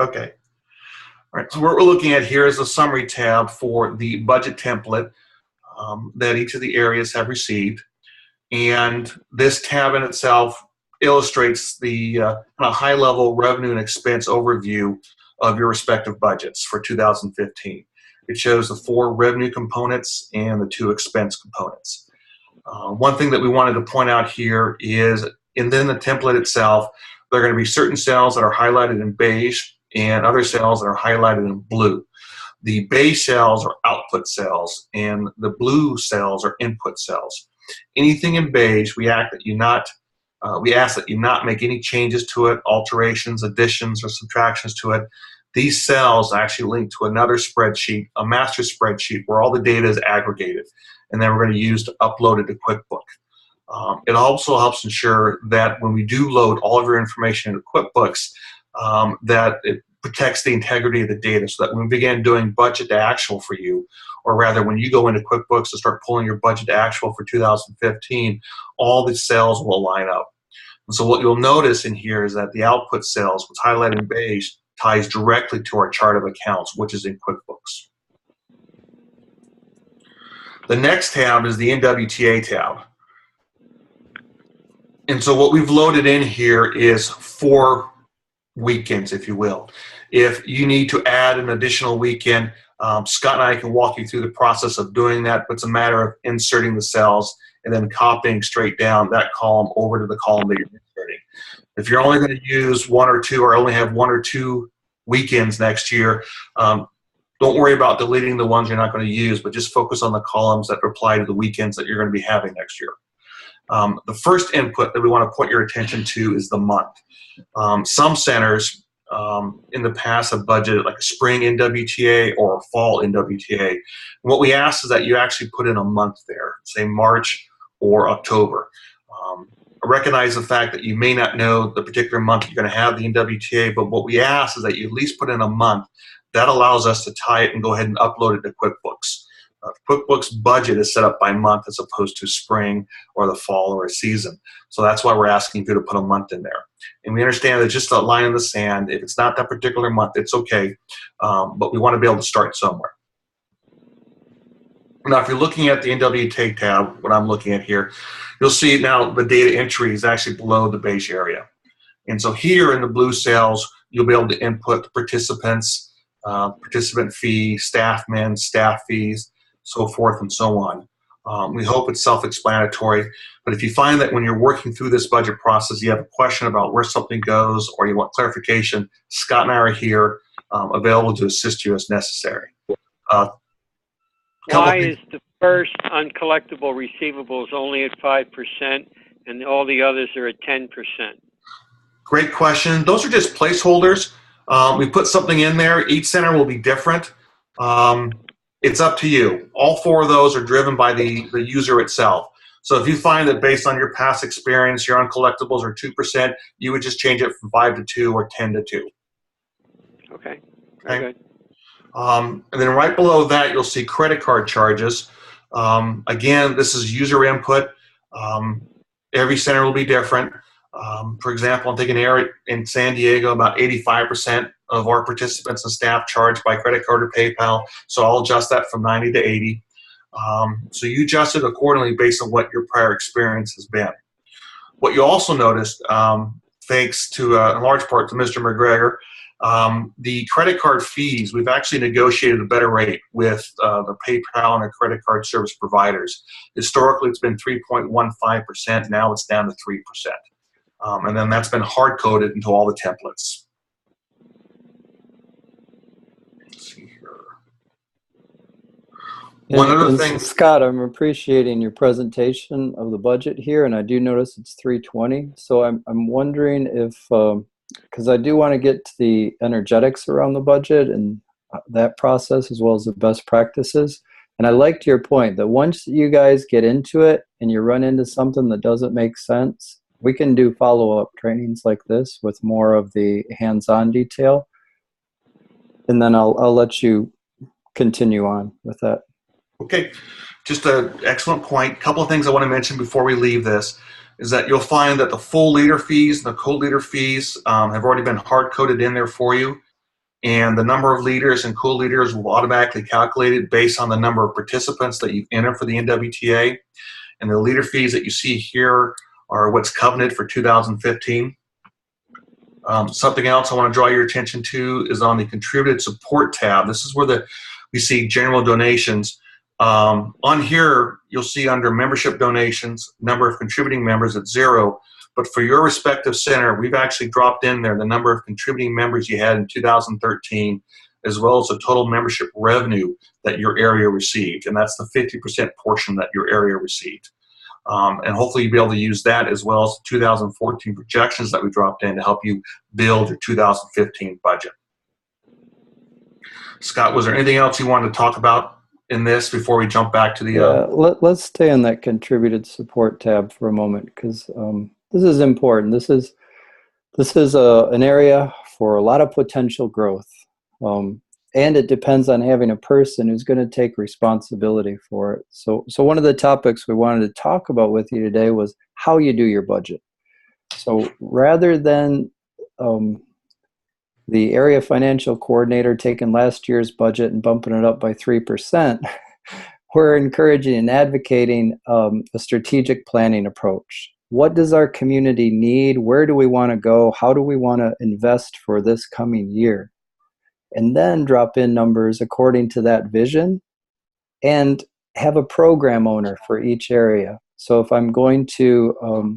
Okay. All right, so what we're looking at here is a summary tab for the budget template that each of the areas have received. And this tab in itself illustrates the high-level revenue and expense overview of your respective budgets for 2015. It shows the 4 revenue components and the 2 expense components. One thing that we wanted to point out here is, and then the template itself, there are going to be certain cells that are highlighted in beige and other cells that are highlighted in blue. The beige cells are output cells, and the blue cells are input cells. Anything in beige, we ask that you not make any changes to it, alterations, additions, or subtractions to it. These cells actually link to another spreadsheet, a master spreadsheet, where all the data is aggregated, and then we're going to use to upload it to QuickBooks. It also helps ensure that when we do load all of your information into QuickBooks, that it protects the integrity of the data, so that when we begin doing budget to actual for you, or rather when you go into QuickBooks to start pulling your budget to actual for 2015, all the cells will line up. And so what you'll notice in here is that the output cells, what's highlighted in beige, ties directly to our chart of accounts, which is in QuickBooks. The next tab is the NWTA tab. And so what we've loaded in here is 4 weekends, if you will. If you need to add an additional weekend, Scott and I can walk you through the process of doing that, but it's a matter of inserting the cells and then copying straight down that column over to the column that you're inserting. If you're only going to use 1 or 2, or only have 1 or 2 weekends next year, don't worry about deleting the ones you're not going to use, but just focus on the columns that apply to the weekends that you're going to be having next year. The first input that we want to point your attention to is the month. Some centers in the past have budgeted like a spring NWTA or a fall NWTA. And what we ask is that you actually put in a month there, say March or October. I recognize the fact that you may not know the particular month you're going to have the NWTA, but what we ask is that you at least put in a month. That allows us to tie it and go ahead and upload it to QuickBooks. QuickBooks budget is set up by month as opposed to spring or the fall or a season. So that's why we're asking you to put a month in there. And we understand that just a line in the sand, if it's not that particular month, it's okay. But we want to be able to start somewhere. Now, if you're looking at the NWTA tab, what I'm looking at here, you'll see now the data entry is actually below the beige area. And so here in the blue cells, you'll be able to input the participants, participant fee, staff men, staff fees, so forth and so on. We hope it's self-explanatory, but if you find that when you're working through this budget process, you have a question about where something goes or you want clarification, Scott and I are here available to assist you as necessary. Why is the first uncollectible receivables only at 5% and all the others are at 10%? Great question. Those are just placeholders. We put something in there. Each center will be different. It's up to you. All 4 of those are driven by the user itself. So if you find that based on your past experience, your uncollectibles are 2%, you would just change it from 5 to 2 or 10 to 2. Okay. Okay. Good. And then right below that, you'll see credit card charges. Again, this is user input. Every center will be different. For example, I'm taking an area in San Diego, about 85% of our participants and staff charged by credit card or PayPal, so I'll adjust that from 90 to 80. So you adjust it accordingly based on what your prior experience has been. What you also noticed, thanks to, in large part to Mr. McGregor, the credit card fees, we've actually negotiated a better rate with the PayPal and the credit card service providers. Historically, it's been 3.15%. Now it's down to 3%. And then that's been hard-coded into all the templates. Let's see here. One other thing. Scott, I'm appreciating your presentation of the budget here, and I do notice it's 320. So I'm wondering if, because I do want to get to the energetics around the budget and that process as well as the best practices. And I liked your point that once you guys get into it and you run into something that doesn't make sense, we can do follow-up trainings like this with more of the hands-on detail. And then I'll let you continue on with that. Okay, just an excellent point. A couple of things I want to mention before we leave this is that you'll find that the full leader fees and the co-leader fees have already been hard-coded in there for you. and the number of leaders and co-leaders will automatically calculated based on the number of participants that you've entered for the NWTA. And the leader fees that you see here are what's covenanted for 2015. Something else I want to draw your attention to is on the contributed support tab. This is where we see general donations. On here, you'll see under membership donations, number of contributing members at 0. But for your respective center, we've actually dropped in there the number of contributing members you had in 2013, as well as the total membership revenue that your area received. And that's the 50% portion that your area received. And hopefully you'll be able to use that as well as the 2014 projections that we dropped in to help you build your 2015 budget. Scott, was there anything else you wanted to talk about in this before we jump back to the... Let's stay on that contributed support tab for a moment, because this is important. This is an area for a lot of potential growth. And it depends on having a person who's going to take responsibility for it. So one of the topics we wanted to talk about with you today was how you do your budget. So rather than the area financial coordinator taking last year's budget and bumping it up by 3%, we're encouraging and advocating a strategic planning approach. What does our community need? Where do we want to go? How do we want to invest for this coming year? And then drop in numbers according to that vision and have a program owner for each area. So if I'm going to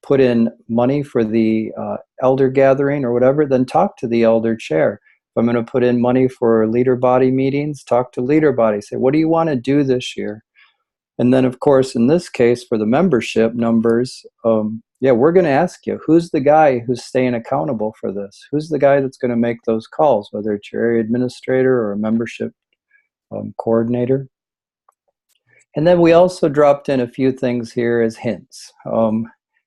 put in money for the elder gathering or whatever, then talk to the elder chair. If I'm going to put in money for leader body meetings, talk to leader body. Say, what do you want to do this year? And then, of course, in this case, for the membership numbers, we're going to ask you, who's the guy who's staying accountable for this? Who's the guy that's going to make those calls, whether it's your area administrator or a membership coordinator? And then we also dropped in a few things here as hints.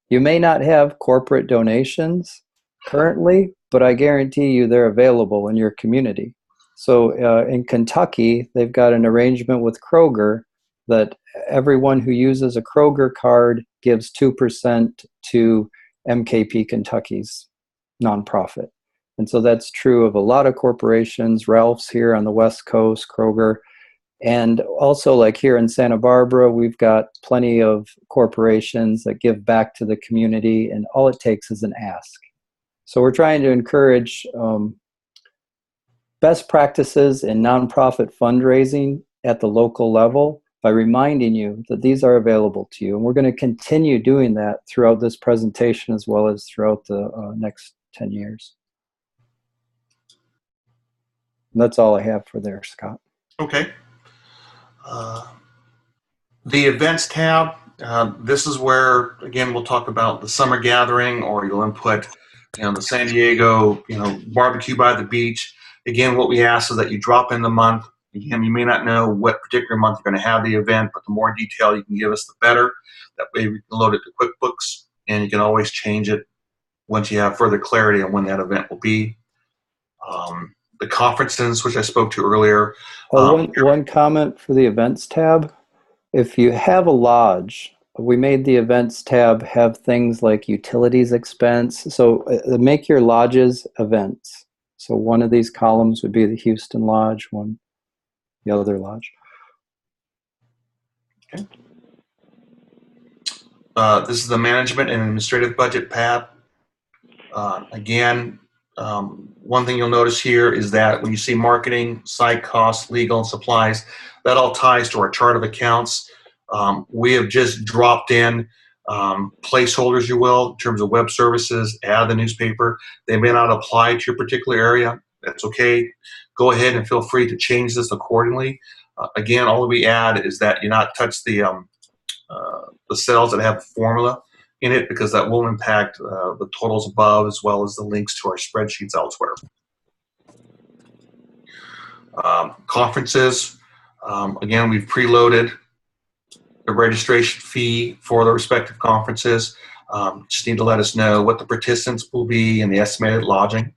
You may not have corporate donations currently, but I guarantee you they're available in your community. So in Kentucky, they've got an arrangement with Kroger that everyone who uses a Kroger card gives 2% to MKP Kentucky's nonprofit. And so that's true of a lot of corporations, Ralph's here on the West Coast, Kroger. And also, like here in Santa Barbara, we've got plenty of corporations that give back to the community, and all it takes is an ask. So we're trying to encourage best practices in nonprofit fundraising at the local level by reminding you that these are available to you. And we're going to continue doing that throughout this presentation as well as throughout the next 10 years. And that's all I have for there, Scott. Okay. The events tab, this is where, again, we'll talk about the summer gathering, or you'll input, the San Diego, barbecue by the beach. Again, what we ask is that you drop in the month. Again, you may not know what particular month you're going to have the event, but the more detail you can give us, the better. That way we can load it to QuickBooks, and you can always change it once you have further clarity on when that event will be. The conferences, which I spoke to earlier. One comment for the events tab. If you have a lodge, we made the events tab have things like utilities expense. So make your lodges events. So one of these columns would be the Houston Lodge, one the other lodge. Okay. This is the management and administrative budget tab. Again, one thing you'll notice here is that when you see marketing, site costs, legal, and supplies, that all ties to our chart of accounts. We have just dropped in placeholders, you will, in terms of web services, add the newspaper. They may not apply to your particular area. That's okay. Go ahead and feel free to change this accordingly. Again, all we add is that you not touch the cells that have a formula in it, because that will impact the totals above as well as the links to our spreadsheets elsewhere. Conferences, again, we've preloaded the registration fee for the respective conferences. Just need to let us know what the participants will be and the estimated lodging.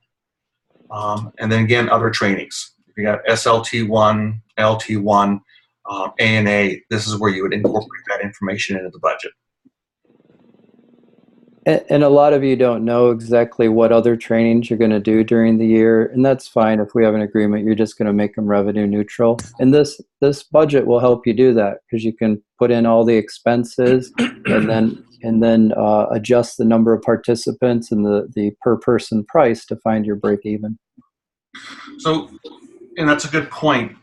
And then again, other trainings. If you got SLT1, LT1, ANA, this is where you would incorporate that information into the budget. And a lot of you don't know exactly what other trainings you're going to do during the year, and that's fine. If we have an agreement, you're just going to make them revenue neutral. And this budget will help you do that because you can put in all the expenses and then adjust the number of participants and the per person price to find your break even. So, and that's a good point.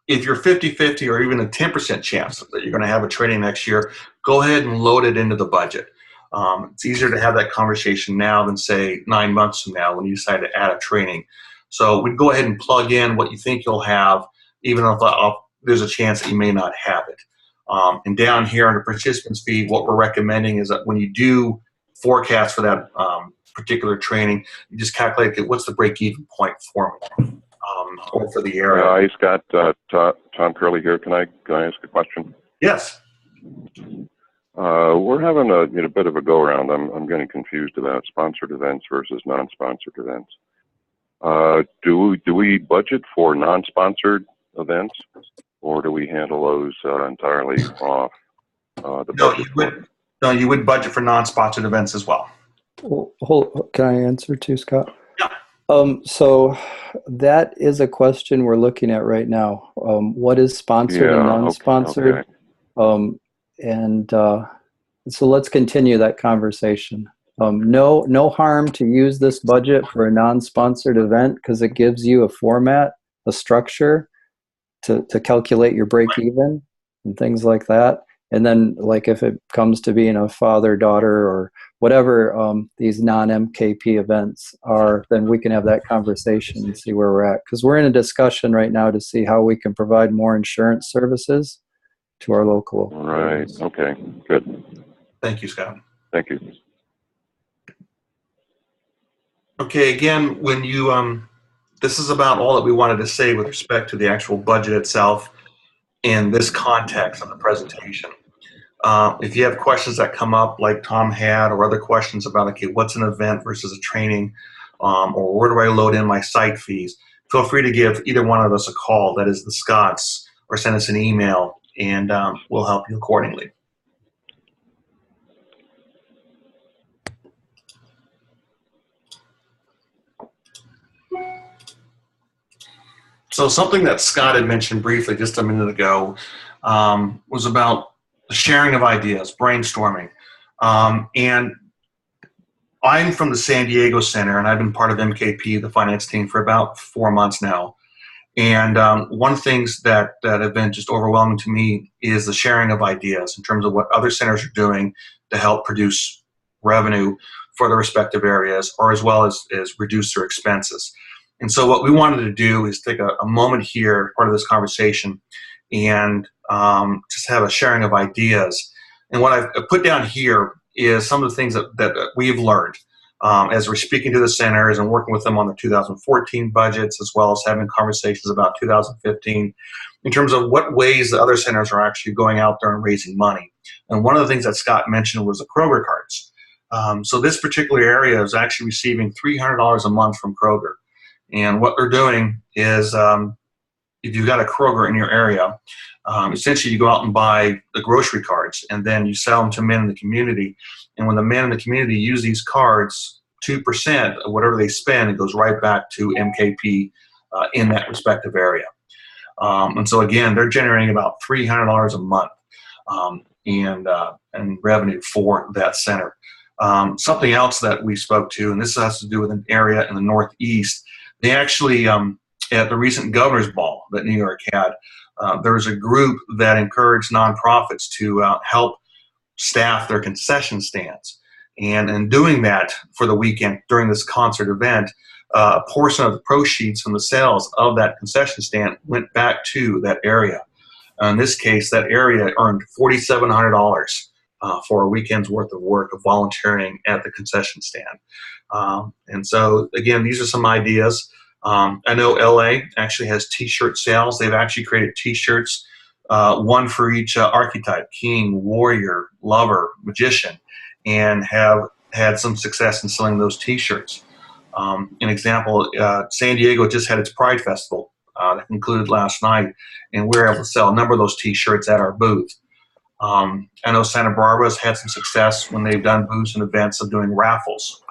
If you're 50-50 or even a 10% chance that you're going to have a training next year, go ahead and load it into the budget. It's easier to have that conversation now than say 9 months from now when you decide to add a training. So we'd go ahead and plug in what you think you'll have, even if there's a chance that you may not have it. And down here under participants fee, what we're recommending is that when you do forecast for that particular training, you just calculate, okay, what's the break-even point for me, or for the area. Hi, Scott. Tom Curley here. Can I ask a question? Yes. We're having a bit of a go-around. I'm getting confused about sponsored events versus non-sponsored events. Do we budget for non-sponsored events, or do we handle those entirely off the budget? No, you would budget for non-sponsored events as well. Well, can I answer too, Scott? Yeah. So that is a question we're looking at right now. What is sponsored and non-sponsored? Okay. So let's continue that conversation. No harm to use this budget for a non-sponsored event because it gives you a format, a structure to calculate your break even and things like that. And then, like, if it comes to being a father, daughter, or whatever these non-MKP events are, then we can have that conversation and see where we're at. Because we're in a discussion right now to see how we can provide more insurance services to our local. Right. Okay. Good. Thank you, Scott. Thank you. Okay. Again, when you this is about all that we wanted to say with respect to the actual budget itself in this context of the presentation. If you have questions that come up like Tom had, or other questions about, okay, what's an event versus a training, or where do I load in my site fees, feel free to give either one of us a call, that is the Scotts, or send us an email, and we'll help you accordingly. So something that Scott had mentioned briefly just a minute ago was about the sharing of ideas, brainstorming. And I'm from the San Diego Center, and I've been part of MKP, the finance team, for about 4 months now. And one of the things that have been just overwhelming to me is the sharing of ideas in terms of what other centers are doing to help produce revenue for the respective areas, or as well as reduce their expenses. And so what we wanted to do is take a moment here, part of this conversation, and just have a sharing of ideas. And what I've put down here is some of the things that we've learned as we're speaking to the centers and working with them on the 2014 budgets, as well as having conversations about 2015, in terms of what ways the other centers are actually going out there and raising money. And one of the things that Scott mentioned was the Kroger cards. So this particular area is actually receiving $300 a month from Kroger. And what they're doing is, if you've got a Kroger in your area, essentially you go out and buy the grocery cards, and then you sell them to men in the community. And when the men in the community use these cards, 2% of whatever they spend, it goes right back to MKP in that respective area. And so again, they're generating about $300 a month and revenue for that center. Something else that we spoke to, and this has to do with an area in the Northeast. They actually, at the recent governor's ball that New York had, there was a group that encouraged nonprofits to help staff their concession stands. And in doing that for the weekend during this concert event, a portion of the proceeds from the sales of that concession stand went back to that area. In this case, that area earned $4,700 for a weekend's worth of work of volunteering at the concession stand. And so, again, these are some ideas. I know LA actually has T-shirt sales. They've actually created T-shirts, one for each archetype: king, warrior, lover, magician, and have had some success in selling those T-shirts. An example, San Diego just had its Pride Festival that concluded last night, and we were able to sell a number of those T-shirts at our booth. I know Santa Barbara's had some success when they've done booths and events of doing raffles.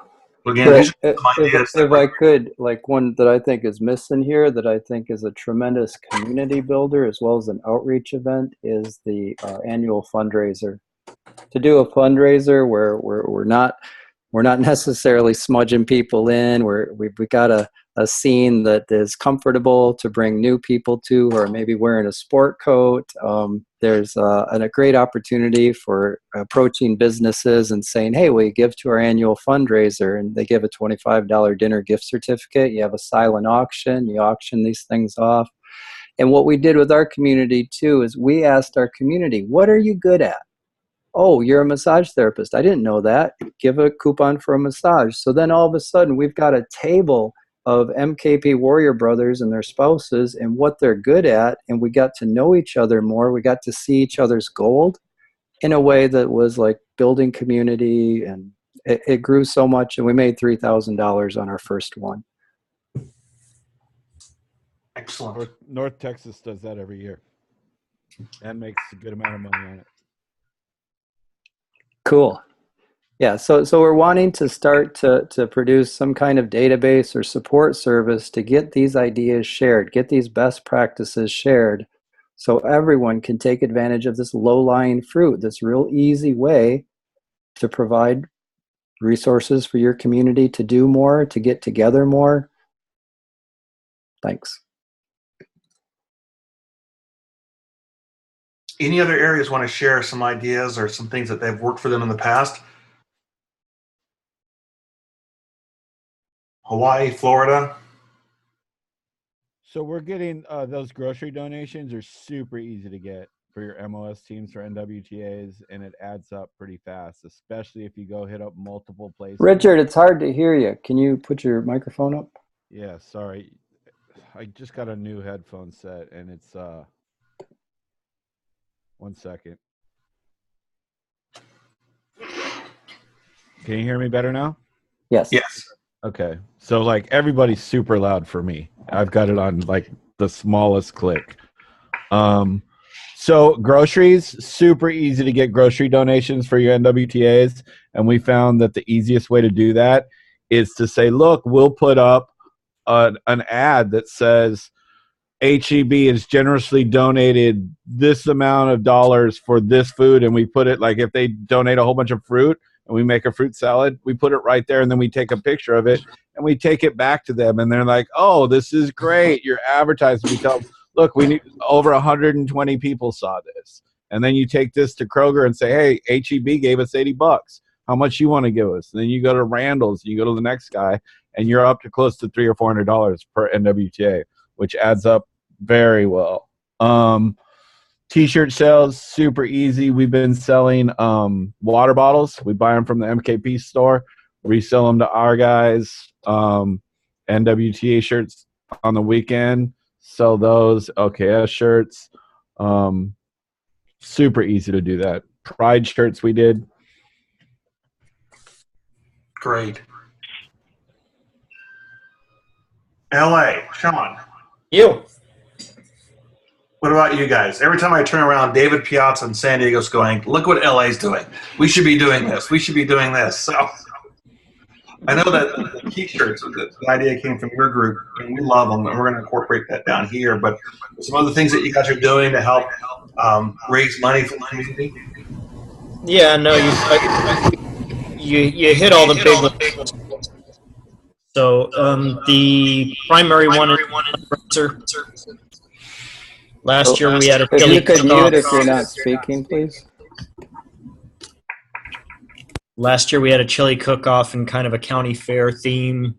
So again, Well, these are some ideas that if I could, like one that I think is missing here, that I think is a tremendous community builder as well as an outreach event, is the annual fundraiser. To do a fundraiser where we're not necessarily smudging people in. We've got a scene that is comfortable to bring new people to, or maybe wearing a sport coat. There's a great opportunity for approaching businesses and saying, hey, will you give to our annual fundraiser? And they give a $25 dinner gift certificate. You have a silent auction. You auction these things off. And what we did with our community too is we asked our community, what are you good at? Oh, you're a massage therapist. I didn't know that. Give a coupon for a massage. So then all of a sudden we've got a table of MKP Warrior Brothers and their spouses and what they're good at. And we got to know each other more. We got to see each other's gold in a way that was like building community. And it grew so much. And we made $3,000 on our first one. excellent. North Texas does that every year and makes a good amount of money on it. Cool. Yeah, so we're wanting to start to produce some kind of database or support service to get these ideas shared, get these best practices shared, so everyone can take advantage of this low-lying fruit, this real easy way to provide resources for your community to do more, to get together more. Thanks. Any other areas want to share some ideas or some things that they've worked for them in the past? Hawaii, Florida. So we're getting those grocery donations are super easy to get for your MOS teams for NWTAs, and it adds up pretty fast, especially if you go hit up multiple places. Richard, it's hard to hear you. Can you put your microphone up? Yeah, sorry. I just got a new headphone set, and it's 1 second. Can you hear me better now? Yes. Yes. Okay. So like everybody's super loud for me. I've got it on like the smallest click. So groceries, super easy to get grocery donations for your NWTAs. And we found that the easiest way to do that is to say, look, we'll put up an ad that says HEB has generously donated this amount of dollars for this food. And we put it like if they donate a whole bunch of fruit, and we make a fruit salad, we put it right there, and then we take a picture of it, and we take it back to them, and they're like, oh, this is great. You're advertising. We tell them, look, we need over 120 people saw this. And then you take this to Kroger and say, hey, HEB gave us $80. How much you want to give us? And then you go to Randall's, you go to the next guy, and you're up to close to $300 or $400 per NWTA, which adds up very well. T-shirt sales, super easy. We've been selling water bottles. We buy them from the MKP store, resell them to our guys. NWTA shirts on the weekend, sell those. OKS shirts. Super easy to do that. Pride shirts we did. Great. LA, Sean. You. What about you guys? Every time I turn around, David Piazza in San Diego's going, look what LA's doing. We should be doing this. We should be doing this. So I know that the T-shirts, the idea came from your group, and we love them, and we're going to incorporate that down here. But some other things that you guys are doing to help raise money for the community? Yeah, no, you hit all the big ones. So the primary one is last year we had a If chili you could cook-off. mute if you're not speaking, please. Last year we had a chili cook-off in kind of a county fair theme,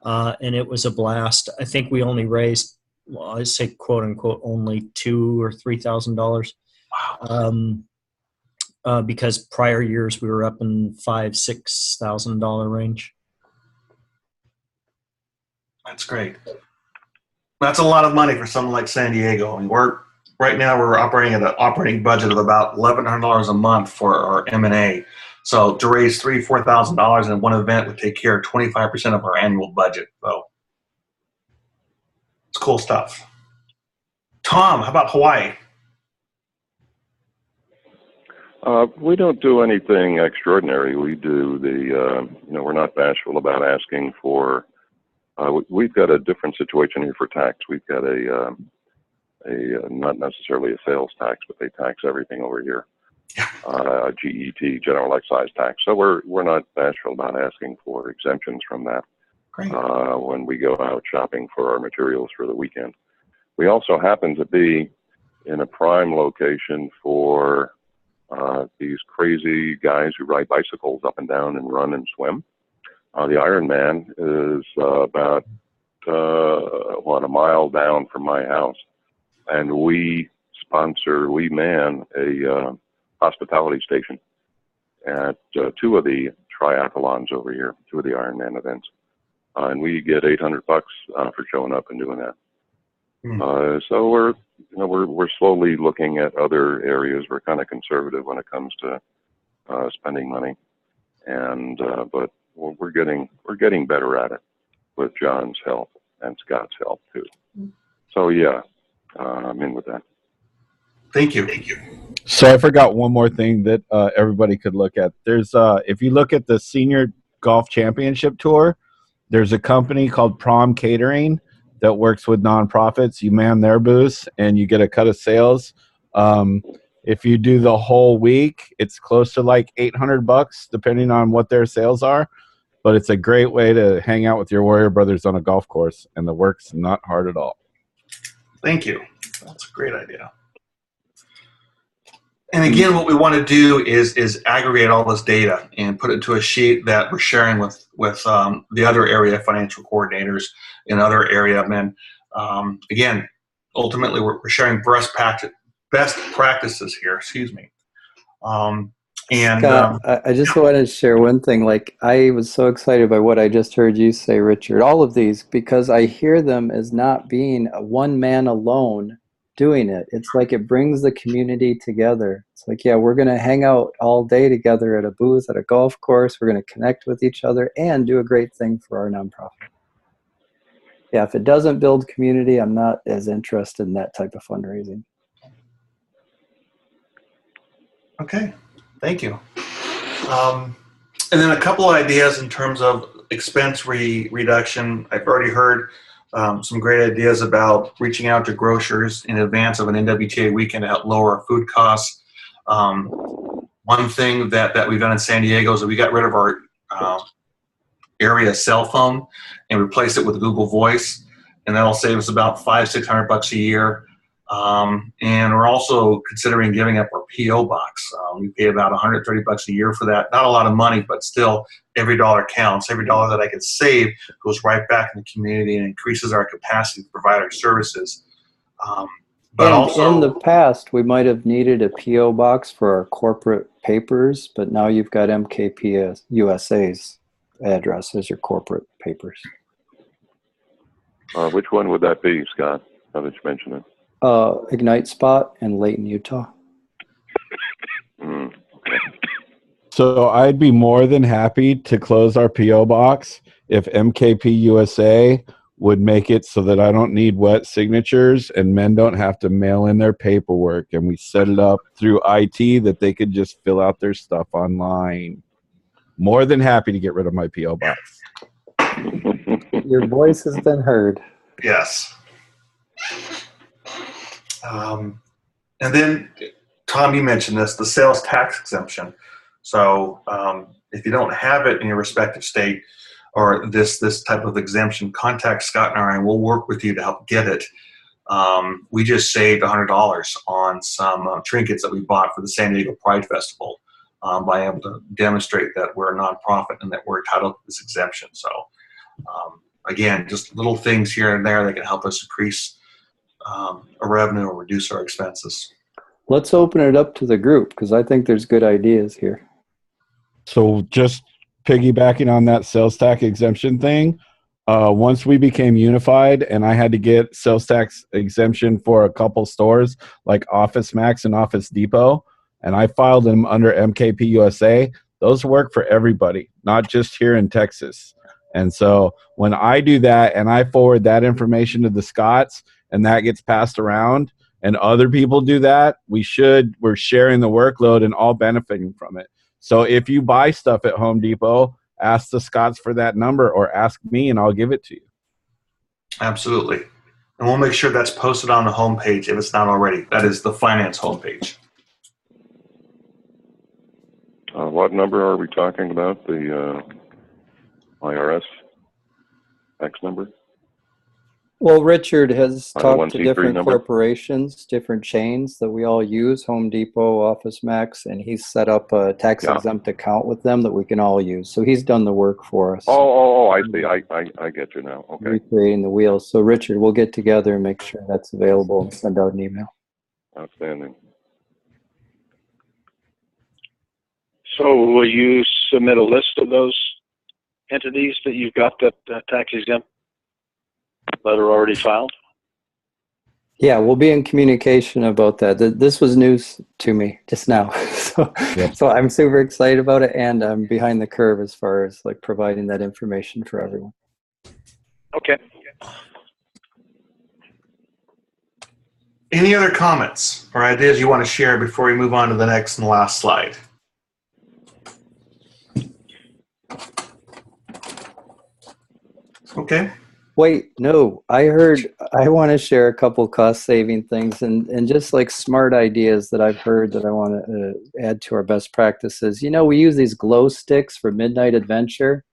and it was a blast. I think we only raised, well, I say quote unquote only $2,000 or $3,000. Wow. Because prior years we were up in $5,000-$6,000 range. That's great. That's a lot of money for someone like San Diego. I mean, right now we're operating at an operating budget of about $1,100 a month for our M&A. So to raise $3,000-$4,000 in one event would take care of 25% of our annual budget. So it's cool stuff. Tom, how about Hawaii? We don't do anything extraordinary. We do we're not bashful about asking for, we've got a different situation here for tax. We've got a not necessarily a sales tax, but they tax everything over here. GET, general excise tax. So we're not bashful about asking for exemptions from that. Great. When we go out shopping for our materials for the weekend. We also happen to be in a prime location for these crazy guys who ride bicycles up and down and run and swim. The Ironman is about a mile down from my house, and we man a hospitality station at two of the triathlons over here, two of the Ironman events, and we get $800 for showing up and doing that. So we're slowly looking at other areas. We're kind of conservative when it comes to spending money, and but we're getting better at it with John's help and Scott's help too. So yeah, I'm in with that. Thank you. So I forgot one more thing that everybody could look at. There's if you look at the Senior Golf Championship Tour, there's a company called Prom Catering that works with nonprofits. You man their booths and you get a cut of sales. If you do the whole week, it's close to like $800 depending on what their sales are. But it's a great way to hang out with your warrior brothers on a golf course, and the work's not hard at all. Thank you. That's a great idea. And again, what we want to do is aggregate all this data and put it into a sheet that we're sharing with the other area financial coordinators and other area men. Again, ultimately, we're sharing best practices here. Excuse me. Scott, I just wanted to share one thing. Like, I was so excited by what I just heard you say, Richard. All of these, because I hear them as not being a one man alone doing it. It's like it brings the community together. It's like, yeah, we're going to hang out all day together at a booth at a golf course. We're going to connect with each other and do a great thing for our nonprofit. Yeah, if it doesn't build community, I'm not as interested in that type of fundraising. Okay, thank you. And then a couple of ideas in terms of expense reduction. I've already heard some great ideas about reaching out to grocers in advance of an NWTA weekend to help lower our food costs. One thing that we've done in San Diego is that we got rid of our area cell phone and replaced it with Google Voice, and that'll save us about $500-600 a year. And we're also considering giving up our PO box. We pay about $130 a year for that. Not a lot of money, but still every dollar counts. Every dollar that I can save goes right back in the community and increases our capacity to provide our services. But and also, in the past, we might have needed a PO box for our corporate papers, but now you've got MKP USA's address as your corporate papers. Which one would that be, Scott? Now that you mention it. Ignite Spot in Layton, Utah. Okay. So I'd be more than happy to close our PO box if MKP USA would make it so that I don't need wet signatures and men don't have to mail in their paperwork, and we set it up through IT that they could just fill out their stuff online. More than happy to get rid of my PO box. Your voice has been heard. yes. And then, Tom, you mentioned this, the sales tax exemption. So if you don't have it in your respective state or this type of exemption, contact Scott and I, and we'll work with you to help get it. We just saved $100 on some trinkets that we bought for the San Diego Pride Festival by able to demonstrate that we're a nonprofit and that we're entitled to this exemption. So again, just little things here and there that can help us increase our revenue or reduce our expenses. Let's open it up to the group because I think there's good ideas here. So just piggybacking on that sales tax exemption thing, once we became unified and I had to get sales tax exemption for a couple stores like Office Max and Office Depot, and I filed them under MKP USA, those work for everybody, not just here in Texas. And so when I do that and I forward that information to the Scots and that gets passed around and other people do that, we're sharing the workload and all benefiting from it. So if you buy stuff at Home Depot, ask the Scots for that number or ask me and I'll give it to you. Absolutely. And we'll make sure that's posted on the homepage if it's not already. That is the finance homepage. What number are we talking about? The IRS X number? Well, Richard has talked to 1C3 different number? corporations, different chains that we all use, Home Depot, Office Max, and he's set up a tax-exempt account with them that we can all use. So he's done the work for us. Oh, I see. I get you now. Okay. Recreating the wheels. So Richard, we'll get together and make sure that's available and send out an email. Outstanding. So will you submit a list of those entities that you've got that tax exempt letter already filed? Yeah, we'll be in communication about that. This was news to me just now. So I'm super excited about it, and I'm behind the curve as far as like providing that information for everyone. Okay. Any other comments or ideas you want to share before we move on to the next and last slide? Okay. Wait, no, I want to share a couple cost saving things and just like smart ideas that I've heard that I want to add to our best practices. You know, we use these glow sticks for midnight adventure.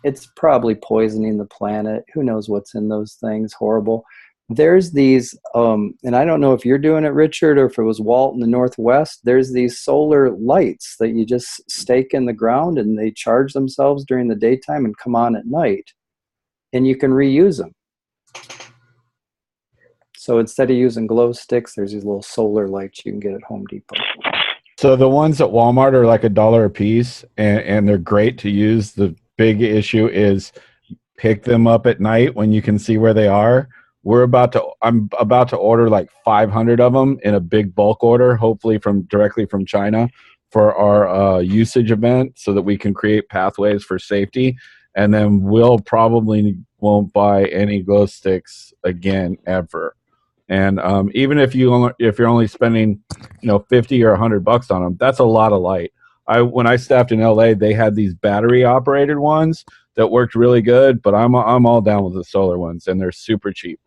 It's probably poisoning the planet. Who knows what's in those things? Horrible. There's these, and I don't know if you're doing it, Richard, or if it was Walt in the Northwest. There's these solar lights that you just stake in the ground and they charge themselves during the daytime and come on at night. And you can reuse them. So instead of using glow sticks, there's these little solar lights you can get at Home Depot. So the ones at Walmart are like $1 a piece, and they're great to use. The big issue is pick them up at night when you can see where they are. I'm about to order like 500 of them in a big bulk order, hopefully directly from China for our usage event so that we can create pathways for safety. And then we'll probably won't buy any glow sticks again ever. And even if you're only spending, $50 or $100 on them, that's a lot of light. When I staffed in LA, they had these battery operated ones that worked really good, but I'm all down with the solar ones, and they're super cheap.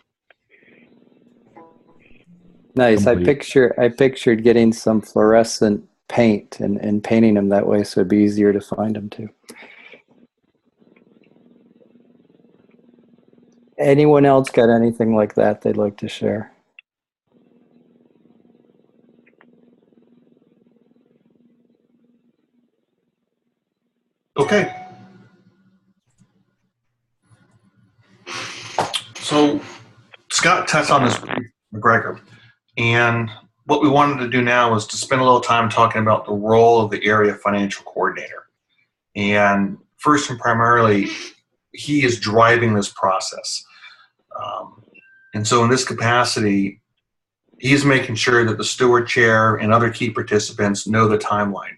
Nice. I pictured getting some fluorescent paint and painting them that way so it'd be easier to find them too. Anyone else got anything like that they'd like to share? Okay. So Scott touched on this, McGregor, and what we wanted to do now was to spend a little time talking about the role of the area financial coordinator. And first and primarily, he is driving this process. And so in this capacity, he's making sure that the steward chair and other key participants know the timeline.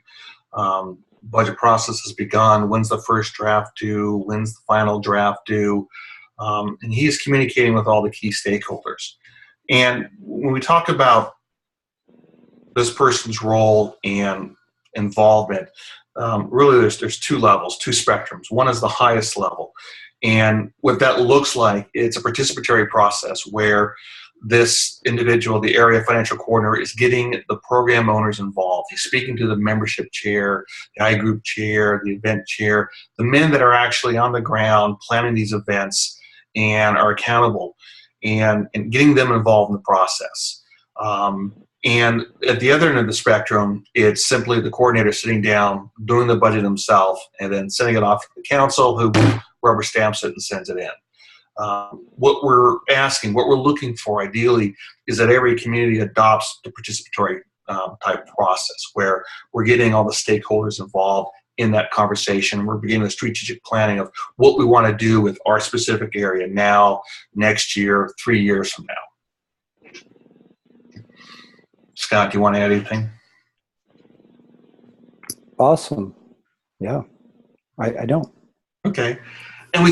Budget process has begun. When's the first draft due? When's the final draft due? And he's communicating with all the key stakeholders. And when we talk about this person's role and involvement, really there's two levels, two spectrums. One is the highest level. And what that looks like, it's a participatory process where this individual, the area financial coordinator, is getting the program owners involved. He's speaking to the membership chair, the I group chair, the event chair, the men that are actually on the ground planning these events and are accountable, and getting them involved in the process. And at the other end of the spectrum, it's simply the coordinator sitting down, doing the budget himself, and then sending it off to the council, who rubber stamps it and sends it in. What we're looking for ideally is that every community adopts the participatory type process where we're getting all the stakeholders involved in that conversation. We're beginning the strategic planning of what we want to do with our specific area now, next year, 3 years from now. Scott, do you want to add anything? Awesome. Yeah, I don't. Okay. And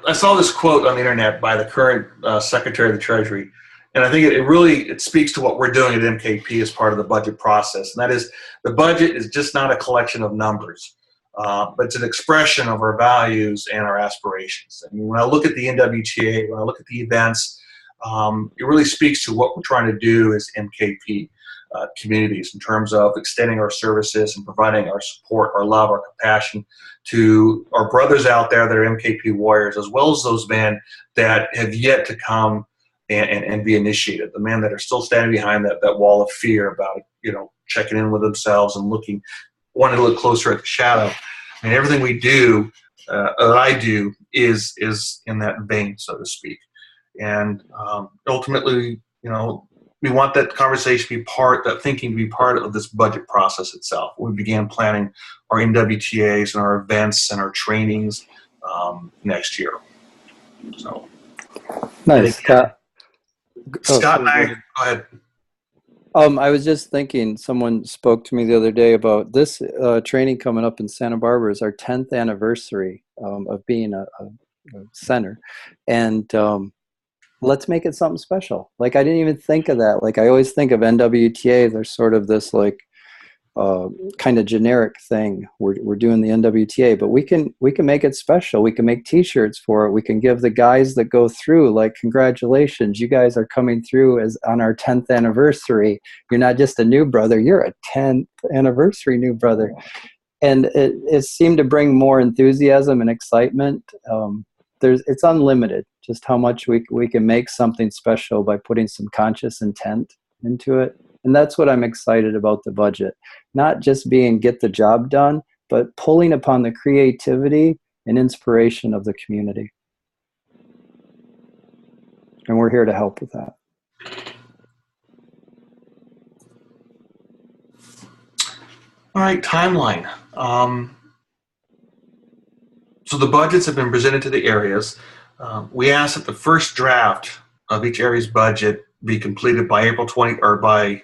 I saw this quote on the internet by the current Secretary of the Treasury, and I think it really speaks to what we're doing at MKP as part of the budget process. And that is, the budget is just not a collection of numbers, but it's an expression of our values and our aspirations. And when I look at the NWTA, when I look at the events, it really speaks to what we're trying to do as MKP communities in terms of extending our services and providing our support, our love, our compassion to our brothers out there that are MKP warriors, as well as those men that have yet to come and be initiated, the men that are still standing behind that wall of fear about, checking in with themselves and wanting to look closer at the shadow. I mean, everything we do, that I do, is in that vein, so to speak. And ultimately, we want that conversation to be that thinking to be part of this budget process itself. We began planning our NWTAs and our events and our trainings next year. So, Nice, Scott. Scott and I, go ahead. I was just thinking, someone spoke to me the other day about this training coming up in Santa Barbara is our 10th anniversary of being a center. And let's make it something special. Like, I didn't even think of that. Like, I always think of NWTA, they're sort of this like kind of generic thing. We're doing the NWTA, but we can make it special. We can make t-shirts for it. We can give the guys that go through, like, congratulations, you guys are coming through as on our 10th anniversary. You're not just a new brother, you're a 10th anniversary new brother. And it seemed to bring more enthusiasm and excitement. It's unlimited just how much we can make something special by putting some conscious intent into it. And that's what I'm excited about the budget. Not just being get the job done, but pulling upon the creativity and inspiration of the community. And we're here to help with that. All right, timeline. So the budgets have been presented to the areas. We ask that the first draft of each area's budget be completed by April 20 or by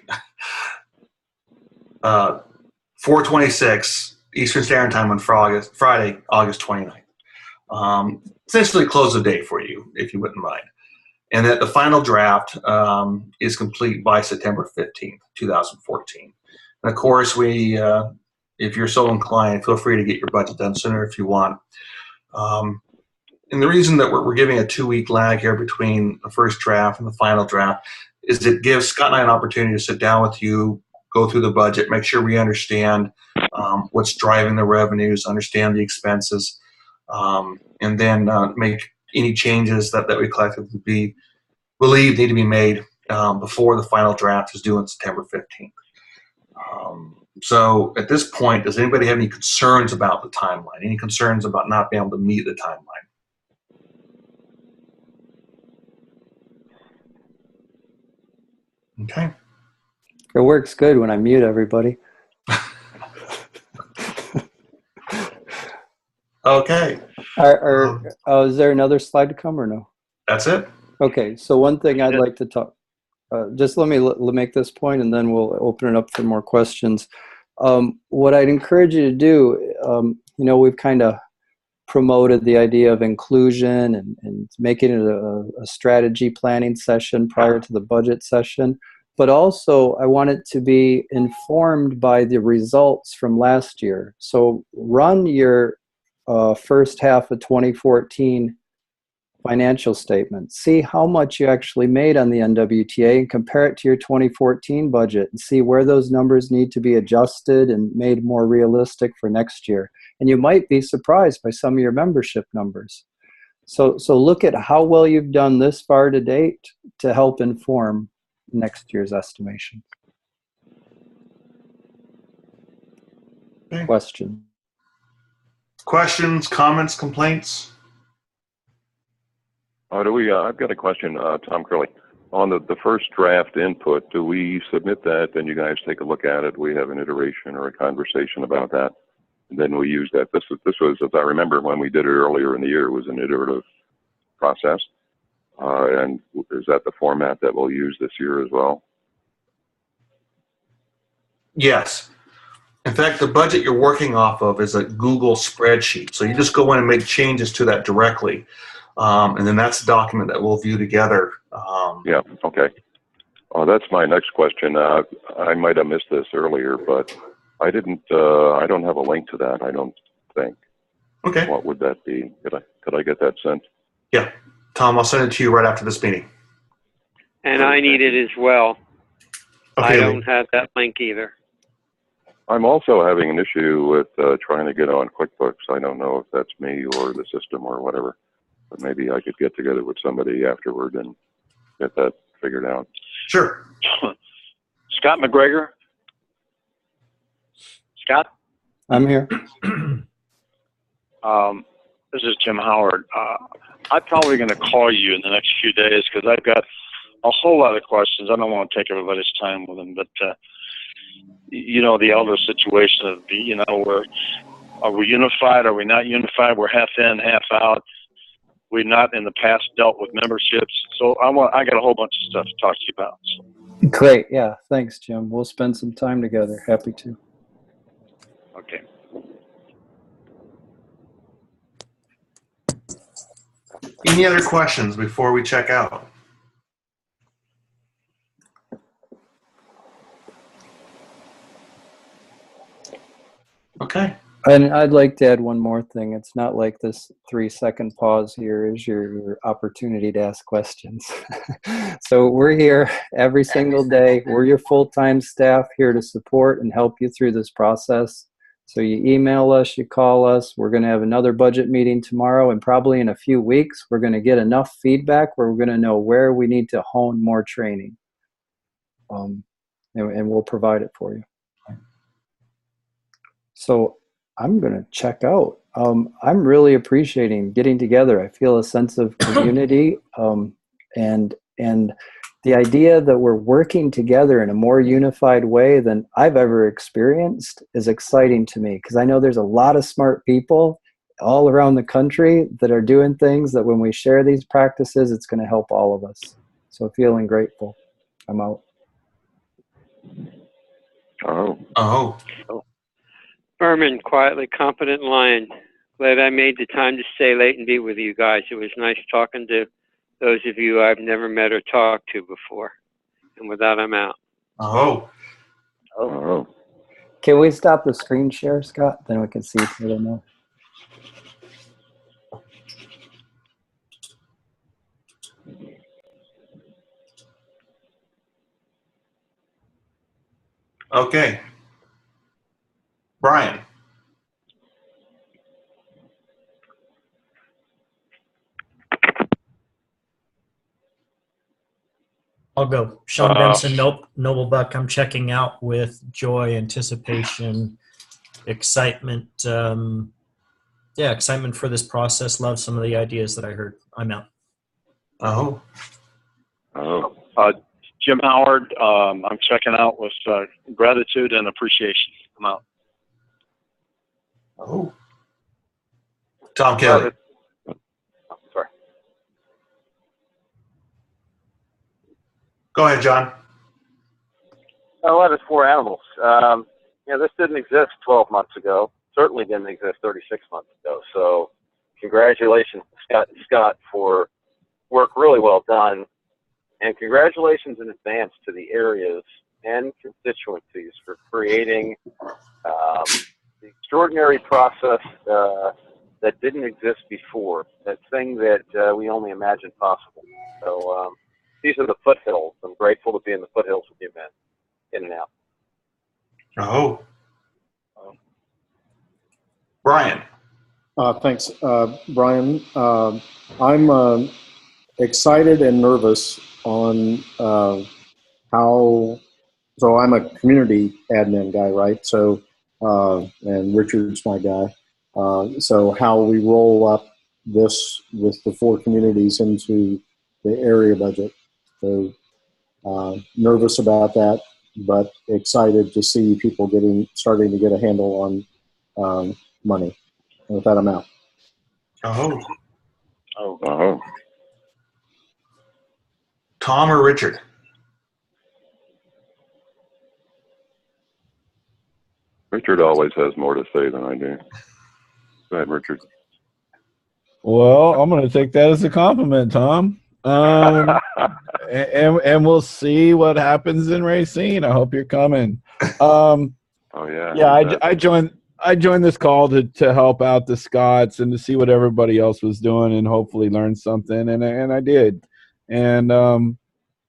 4/26 Eastern Standard Time on Friday, August 29th. Essentially close the day for you, if you wouldn't mind. And that the final draft is complete by September 15th, 2014. And of course, if you're so inclined, feel free to get your budget done sooner if you want. And the reason that we're giving a 2-week lag here between the first draft and the final draft is it gives Scott and I an opportunity to sit down with you, go through the budget, make sure we understand what's driving the revenues, understand the expenses, and then make any changes that we collectively believe need to be made before the final draft is due on September 15th. So at this point, does anybody have any concerns about the timeline? Any concerns about not being able to meet the timeline? Okay. It works good when I mute everybody. Okay. Is there another slide to come or no? That's it. Okay, so one thing I'd like to talk, just let me make this point and then we'll open it up for more questions. What I'd encourage you to do, we've kind of promoted the idea of inclusion and making it a strategy planning session prior to the budget session. But also, I want it to be informed by the results from last year. So run your first half of 2014 financial statement. See how much you actually made on the NWTA and compare it to your 2014 budget and see where those numbers need to be adjusted and made more realistic for next year. And you might be surprised by some of your membership numbers. So look at how well you've done this far to date to help inform next year's estimation. Okay. Questions, comments, complaints? I've got a question, Tom Curley. On the first draft input, do we submit that, then you guys take a look at it, we have an iteration or a conversation about that, and then we use that? This was, as I remember when we did it earlier in the year, it was an iterative process. And is that the format that we'll use this year as well? Yes. In fact, the budget you're working off of is a Google spreadsheet. So you just go in and make changes to that directly. And then that's a document that we'll view together Yeah, okay. That's my next question. I might have missed this earlier, but I don't have a link to that, I don't think. Okay. What would that be? Could I get that sent? Yeah. Tom, I'll send it to you right after this meeting. And I need it as well. Okay. I don't have that link either. I'm also having an issue with trying to get on QuickBooks. I don't know if that's me or the system or whatever, but maybe I could get together with somebody afterward and get that figured out. Sure. Scott McGregor? Scott? I'm here. This is Jim Howard. I'm probably going to call you in the next few days because I've got a whole lot of questions. I don't want to take everybody's time with them, but you know, the elder situation of are we unified? Are we not unified? We're half in, half out. We've not in the past dealt with memberships. So I got a whole bunch of stuff to talk to you about. So. Great. Yeah. Thanks, Jim. We'll spend some time together. Happy to. Okay. Any other questions before we check out? Okay. And I'd like to add one more thing. It's not like this 3-second pause here is your opportunity to ask questions. So we're here every single day. We're your full-time staff here to support and help you through this process. So you email us, you call us. We're going to have another budget meeting tomorrow, and probably in a few weeks, we're going to get enough feedback where we're going to know where we need to hone more training. And we'll provide it for you. So I'm going to check out. I'm really appreciating getting together. I feel a sense of community, and the idea that we're working together in a more unified way than I've ever experienced is exciting to me, because I know there's a lot of smart people all around the country that are doing things that when we share these practices, it's going to help all of us. So feeling grateful. I'm out. Oh. Furman, quietly competent lion. Glad I made the time to stay late and be with you guys. It was nice talking to those of you I've never met or talked to before. And with that, I'm out. Oh. Can we stop the screen share, Scott? Then we can see each other more. Okay. Brian. I'll go. Sean Benson, nope. Noblebuck, I'm checking out with joy, anticipation, excitement. Excitement for this process. Love some of the ideas that I heard. I'm out. Oh. Jim Howard, I'm checking out with gratitude and appreciation. I'm out. Oh. Tom Kelly. Sorry. Go ahead, John. That is 4 animals. This didn't exist 12 months ago. Certainly didn't exist 36 months ago. So congratulations to Scott for work really well done. And congratulations in advance to the areas and constituencies for creating the extraordinary process that didn't exist before, that thing that we only imagined possible. So these are the foothills. I'm grateful to be in the foothills with you, man, in and out. Oh. Brian. Thanks, Brian. I'm excited and nervous on how. So I'm a community admin guy, right? So and Richard's my guy. So how we roll up this with the 4 communities into the area budget. So nervous about that, but excited to see people starting to get a handle on money. And with that, I'm out. Oh. Tom or Richard? Richard always has more to say than I do. Go ahead, Richard. Well, I'm going to take that as a compliment, Tom. And we'll see what happens in Racine. I hope you're coming. Oh yeah. Yeah, I joined this call to help out the Scots and to see what everybody else was doing and hopefully learn something. And I did. And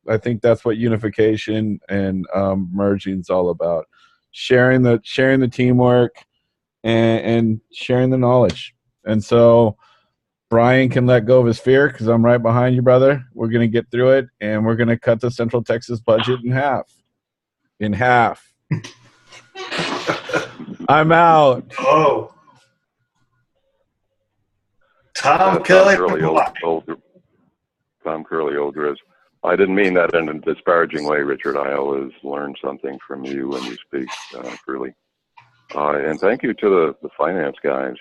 I think that's what unification and merging is all about. Sharing the teamwork and sharing the knowledge. And so Brian can let go of his fear because I'm right behind you, brother. We're going to get through it, and we're going to cut the Central Texas budget in half. In half. I'm out. Oh. Tom Kelly from Hawaii. Tom Curley, old Grizz. I didn't mean that in a disparaging way, Richard. I always learn something from you when you speak, Curley. And thank you to the finance guys.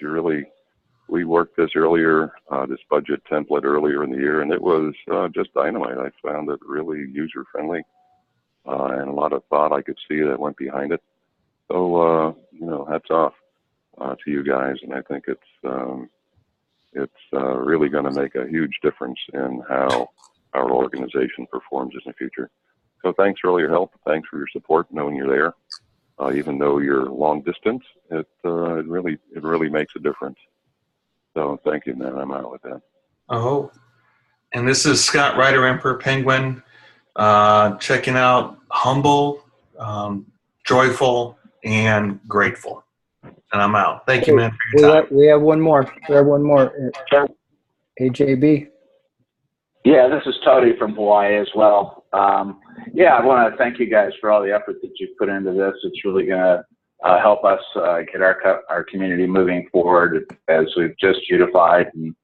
We worked this earlier, this budget template earlier in the year, and it was just dynamite. I found it really user-friendly and a lot of thought I could see that went behind it. So, hats off to you guys, and I think it's really going to make a huge difference in how our organization performs in the future. So thanks for all your help. Thanks for your support, knowing you're there. Even though you're long distance, it really makes a difference. So thank you, man. I'm out with that. Oh, and this is Scott Ryder, Emperor Penguin, checking out humble, joyful, and grateful. And I'm out. Thank you, man, for your time. We have one more. AJB. Yeah, this is Tony from Hawaii as well. I want to thank you guys for all the effort that you've put into this. It's really going to help us get our community moving forward as we've just unified. And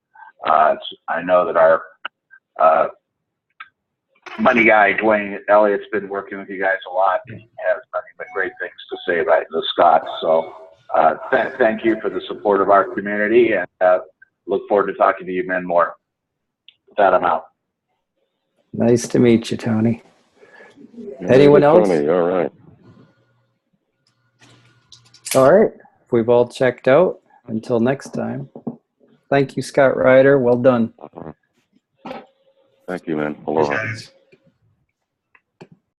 I know that our money guy, Dwayne Elliott's been working with you guys a lot and has nothing but great things to say about the Scots. So thank you for the support of our community, and look forward to talking to you men more. With that, I'm out. Nice to meet you, Tony. Yeah, Anyone else? Tony, all right. All right. If we've all checked out, until next time. Thank you, Scott Ryder. Well done. Thank you, man. Thanks, Aloha. guys.